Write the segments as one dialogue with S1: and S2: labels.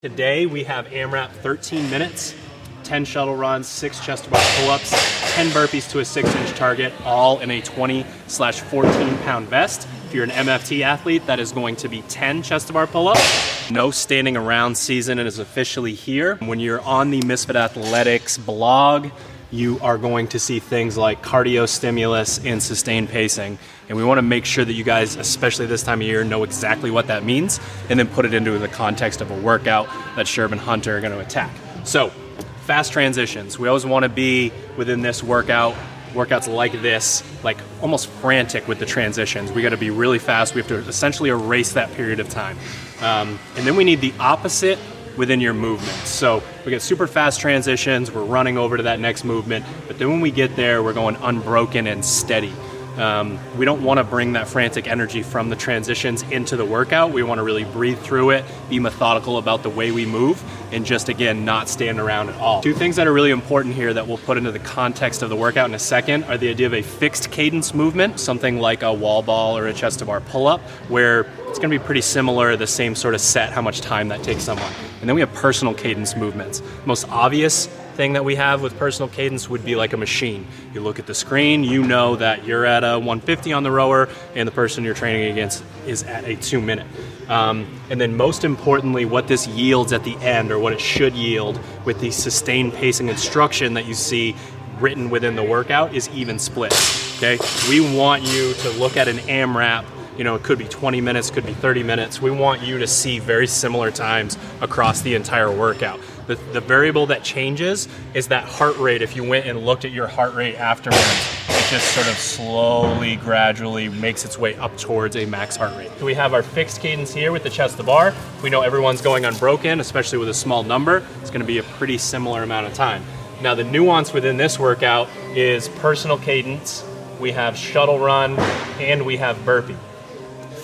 S1: Today we have AMRAP 13 minutes, 10 shuttle runs, 6 chest-to-bar pull-ups, 10 burpees to a 6-inch target, all in a 20/14 pound vest. If you're an MFT athlete, that is going to be 10 chest-to-bar pull-ups. No standing around season is officially here. When you're on the Misfit Athletics blog, you are going to see things like cardio stimulus and sustained pacing. And we want to make sure that you guys, especially this time of year, know exactly what that means and then put it into the context of a workout that Sherb and Hunter are going to attack. So, fast transitions. We always want to be within this workouts like this, like almost frantic with the transitions. We got to be really fast. We have to essentially erase that period of time. And then we need the opposite within your movements. So we get super fast transitions, we're running over to that next movement, but then when we get there, we're going unbroken and steady. We don't want to bring that frantic energy from the transitions into the workout. We want to really breathe through it, be methodical about the way we move, and just, again, not stand around at all. Two things that are really important here that we'll put into the context of the workout in a second are the idea of a fixed cadence movement, something like a wall ball or a chest-to-bar pull-up, where it's going to be pretty similar, the same sort of set, how much time that takes someone. And then we have personal cadence movements. Most obvious thing that we have with personal cadence would be like a machine. You look at the screen, you know that you're at a 150 on the rower and the person you're training against is at a 2-minute. And then most importantly, what this yields at the end, or what it should yield with the sustained pacing instruction that you see written within the workout, is even splits. Okay? We want you to look at an AMRAP. You know, it could be 20 minutes, could be 30 minutes. We want you to see very similar times across the entire workout. The variable that changes is that heart rate. If you went and looked at your heart rate afterwards, it just sort of slowly, gradually makes its way up towards a max heart rate. So we have our fixed cadence here with the chest to bar. We know everyone's going unbroken, especially with a small number. It's gonna be a pretty similar amount of time. Now the nuance within this workout is personal cadence, we have shuttle run, and we have burpee.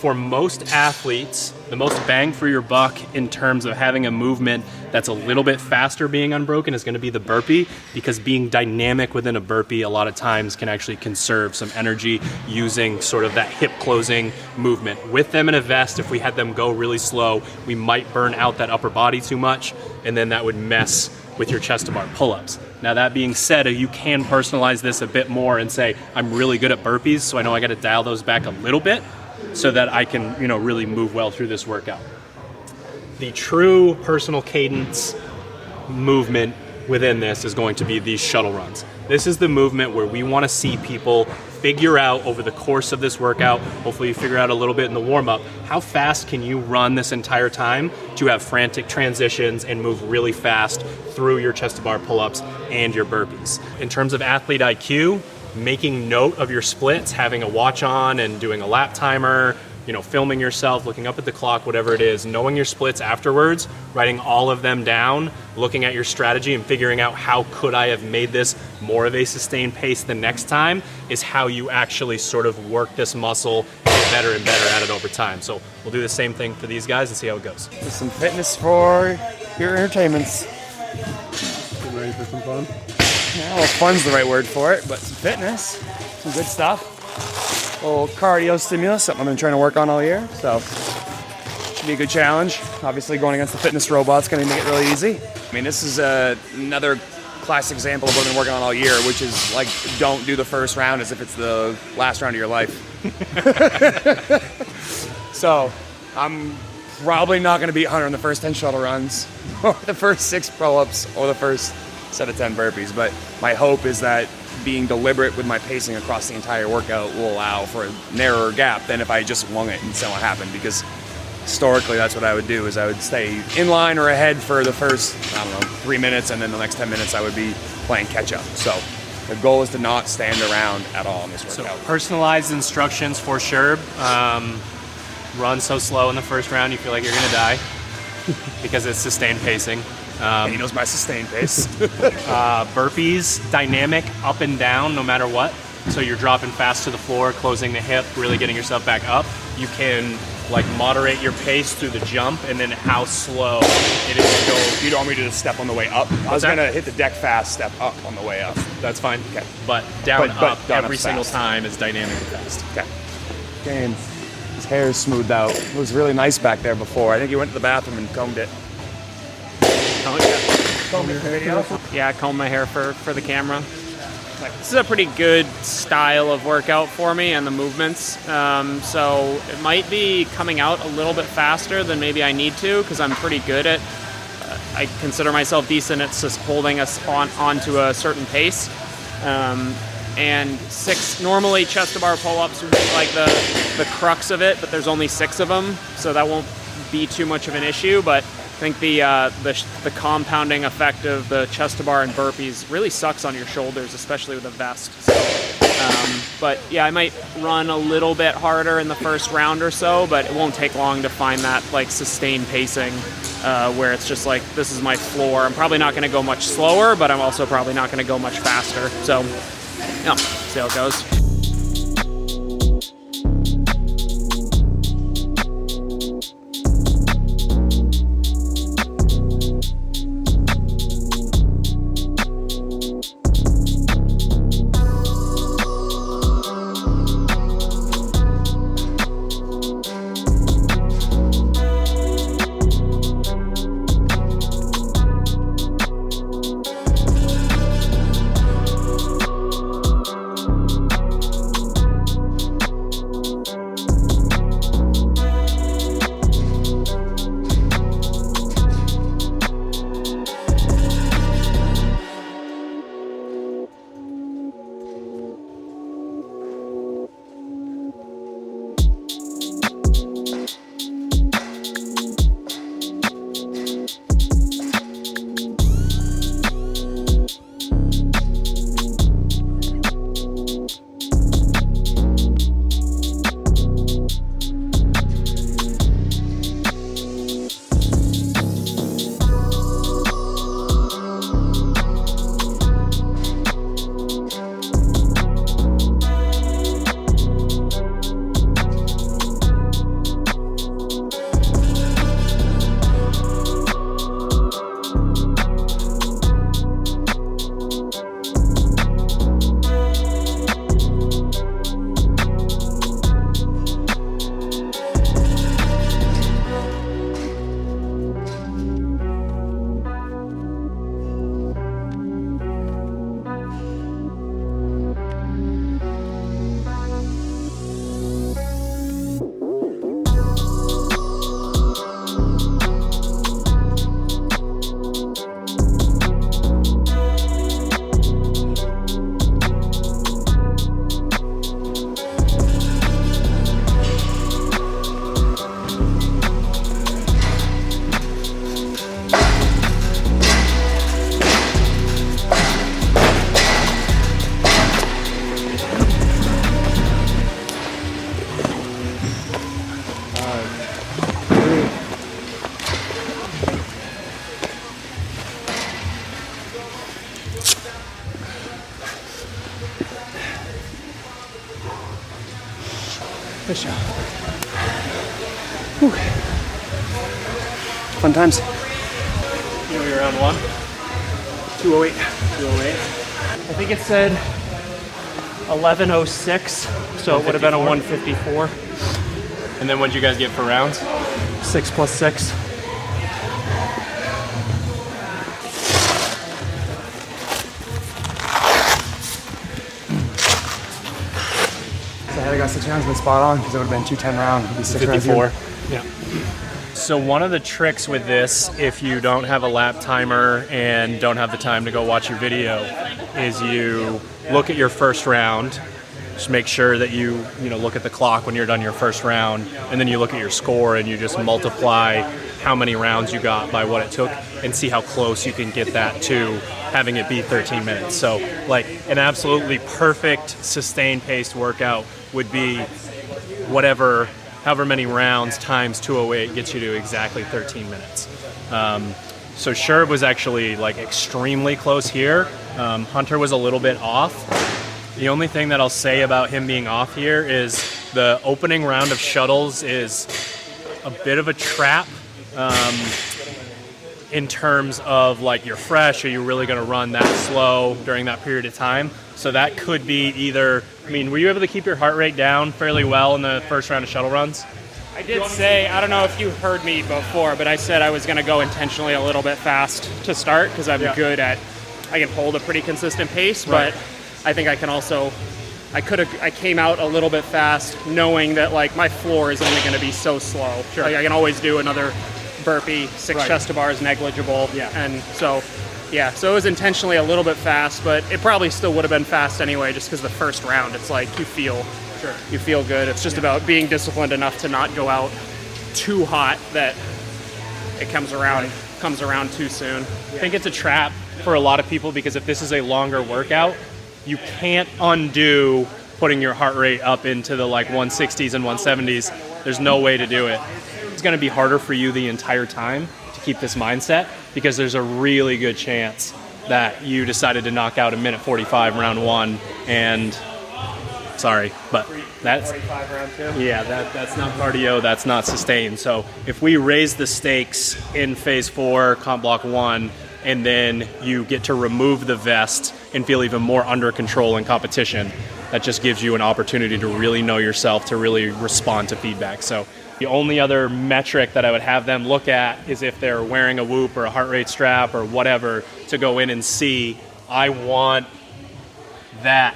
S1: For most athletes, the most bang for your buck in terms of having a movement that's a little bit faster being unbroken is going to be the burpee, because being dynamic within a burpee a lot of times can actually conserve some energy using sort of that hip closing movement. With them in a vest, if we had them go really slow, we might burn out that upper body too much, and then that would mess with your chest to bar pull-ups. Now that being said, you can personalize this a bit more and say, I'm really good at burpees, so I know I got to dial those back a little bit, so that I can, really move well through this workout. The true personal cadence movement within this is going to be these shuttle runs. This is the movement where we want to see people figure out over the course of this workout, hopefully you figure out a little bit in the warm-up, how fast can you run this entire time to have frantic transitions and move really fast through your chest-to-bar pull-ups and your burpees. In terms of athlete IQ, making note of your splits, having a watch on and doing a lap timer, filming yourself, looking up at the clock, whatever it is, knowing your splits afterwards, writing all of them down, looking at your strategy and figuring out how could I have made this more of a sustained pace the next time is how you actually sort of work this muscle and get better and better at it over time. So we'll do the same thing for these guys and see how it goes.
S2: Just some fitness for your entertainments.
S3: Get ready for some fun?
S2: Yeah, well, fun's the right word for it, but some fitness, some good stuff. A little cardio stimulus, something I've been trying to work on all year, so should be a good challenge. Obviously, going against the fitness robot's going to make it really easy. I mean, this is another classic example of what I've been working on all year, which is like, don't do the first round as if it's the last round of your life. So, I'm probably not going to beat Hunter in the first 10 shuttle runs, or the first 6 pull-ups, or the first set of 10 burpees, but my hope is that being deliberate with my pacing across the entire workout will allow for a narrower gap than if I just wung it and saw what happened, because historically that's what I would do, is I would stay in line or ahead for the first, 3 minutes, and then the next 10 minutes I would be playing catch up. So the goal is to not stand around at all in this workout.
S1: So personalized instructions for Sherb. Run so slow in the first round you feel like you're gonna die because it's sustained pacing.
S2: He knows my sustained pace.
S1: Burpees, dynamic, up and down, no matter what. So you're dropping fast to the floor, closing the hip, really getting yourself back up. You can moderate your pace through the jump, and then how slow it is to go.
S2: You don't want me to just step on the way up? I was gonna hit the deck fast, step up on the way up.
S1: That's fine.
S2: Okay.
S1: But down, up,
S2: down
S1: every single
S2: fast.
S1: time is dynamic and fast.
S2: Okay. Game. His hair is smoothed out. It was really nice back there before. I think he went to the bathroom and combed it.
S4: Yeah, I comb my hair for the camera. This is a pretty good style of workout for me and the movements. So it might be coming out a little bit faster than maybe I need to, because I'm pretty good at, I consider myself decent at just holding us onto a certain pace. And 6 normally chest to bar pull-ups would be like the crux of it, but there's only 6 of them, so that won't be too much of an issue. But I think the compounding effect of the chest to bar and burpees really sucks on your shoulders, especially with a vest. So, but yeah, I might run a little bit harder in the first round or so, but it won't take long to find that like sustained pacing where it's just like, this is my floor. I'm probably not going to go much slower, but I'm also probably not going to go much faster. So yeah, see how it goes.
S1: Good job. Whew. Fun times. You know, you're around 1? 208. 208. I think it said 11:06, so it would have been a 154. And then what'd you guys get for rounds? 6 plus 6.
S2: Had I got 6 rounds, been spot on, because it would have been 210 round. It'd be
S1: 54. Yeah. So one of the tricks with this, if you don't have a lap timer and don't have the time to go watch your video, is you look at your first round. Just make sure that you look at the clock when you're done your first round, and then you look at your score and you just multiply how many rounds you got by what it took and see how close you can get that to having it be 13 minutes. So like an absolutely perfect sustained paced workout would be however many rounds times 208 gets you to exactly 13 minutes. So Sherb was actually like extremely close here. Hunter was a little bit off. The only thing that I'll say about him being off here is the opening round of shuttles is a bit of a trap in terms of like you're fresh, are you really going to run that slow during that period of time? So that could be either, were you able to keep your heart rate down fairly well in the first round of shuttle runs?
S4: I did say, I don't know if you heard me before, but I said I was going to go intentionally a little bit fast to start because I'm good at, I can hold a pretty consistent pace, but I think I can also, I came out a little bit fast knowing that like my floor is only going to be so slow.
S1: Sure.
S4: Like I can always do another burpee, 6 chest to bars, negligible.
S1: Yeah.
S4: And so, so it was intentionally a little bit fast, but it probably still would have been fast anyway just because the first round, it's like you feel good. It's just about being disciplined enough to not go out too hot that it comes around too soon.
S1: I think it's a trap for a lot of people because if this is a longer workout, you can't undo putting your heart rate up into the like 160s and 170s. There's no way to do it. It's going to be harder for you the entire time to keep this mindset because there's a really good chance that you decided to knock out a minute 45 round 1 and sorry, but that's
S4: 45 round 2.
S1: Yeah, that's not cardio, that's not sustained. So if we raise the stakes in phase 4, comp block 1, and then you get to remove the vest and feel even more under control in competition, that just gives you an opportunity to really know yourself, to really respond to feedback. So the only other metric that I would have them look at is if they're wearing a Whoop or a heart rate strap or whatever to go in and see, I want that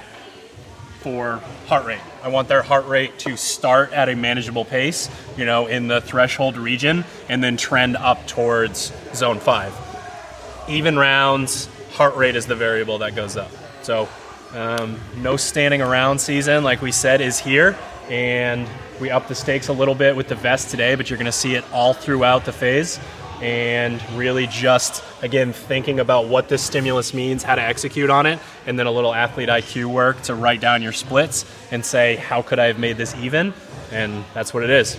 S1: for heart rate. I want their heart rate to start at a manageable pace, you know, in the threshold region, and then trend up towards zone 5. Even rounds, heart rate is the variable that goes up. So no standing around season, like we said, is here, and we upped the stakes a little bit with the vest today, but you're gonna see it all throughout the phase. And really just, again, thinking about what this stimulus means, how to execute on it, and then a little athlete IQ work to write down your splits and say, how could I have made this even? And that's what it is.